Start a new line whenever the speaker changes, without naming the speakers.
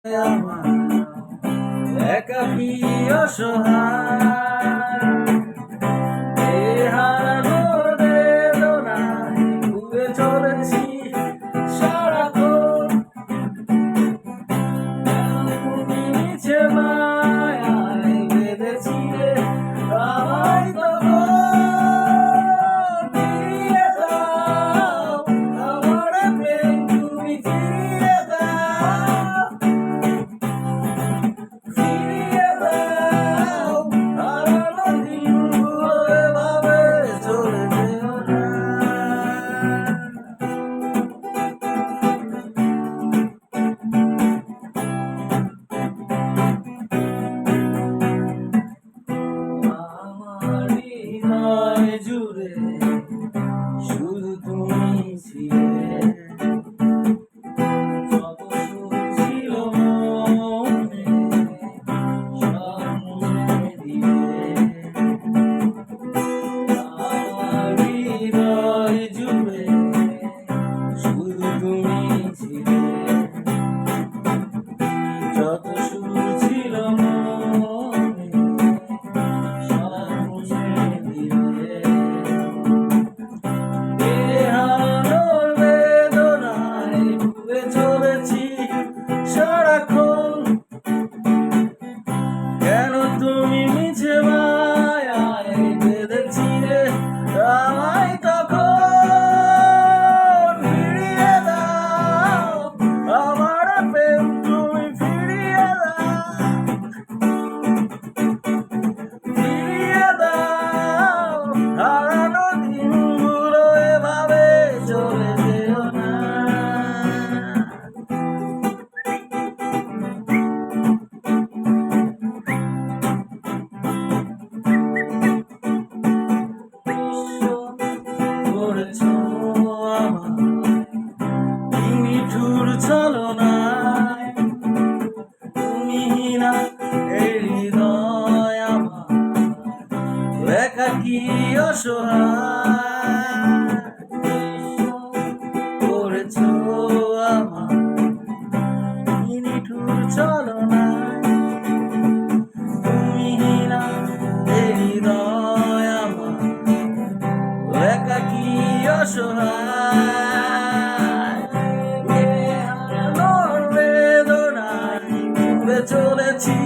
আমার একাকী অসহায় হারানোর বেদনায় ঘুরে চলেছি সারাক্ষণ নিচে মায়ায় বেঁধেছি রে আমায় তখন ফিরিয়ে দাও আমার প্রেম তুমি ফিরিয়ে দাও ফিরিয়ে দাও হারানো দিনগুলো এভাবে চলে যেও না আমার হৃদয় জুড়ে শুধু তুমি ছিলে যত সুখ ছিল মনে সব মুছে দিলে আমার হৃদয় জুড়ে শুধু তুমি ছিলে যত সুখ ছিল মনে সব মুছে দিলে হারানোর বেদনায় ডুবে চলেছি সারাক্ষণ কেন তুমি মিছে মায়ায় বেঁধেছিলে আমায় তখন ফিরিয়ে দাও আমার প্রেম তুমি ফিরিয়ে দাও হারানো দিনগুলো এভাবে চলে যেও না করেছো আমায় নিঠুর ছলনায় তুমি না এই হৃদয় আমার একাকী অসহায় করেছো আমায় নিঠুর ছলনায় তুমি না এই হৃদয় আমার একাকী অসহায় হারানোর বেদনায় ঘুরে চলেছি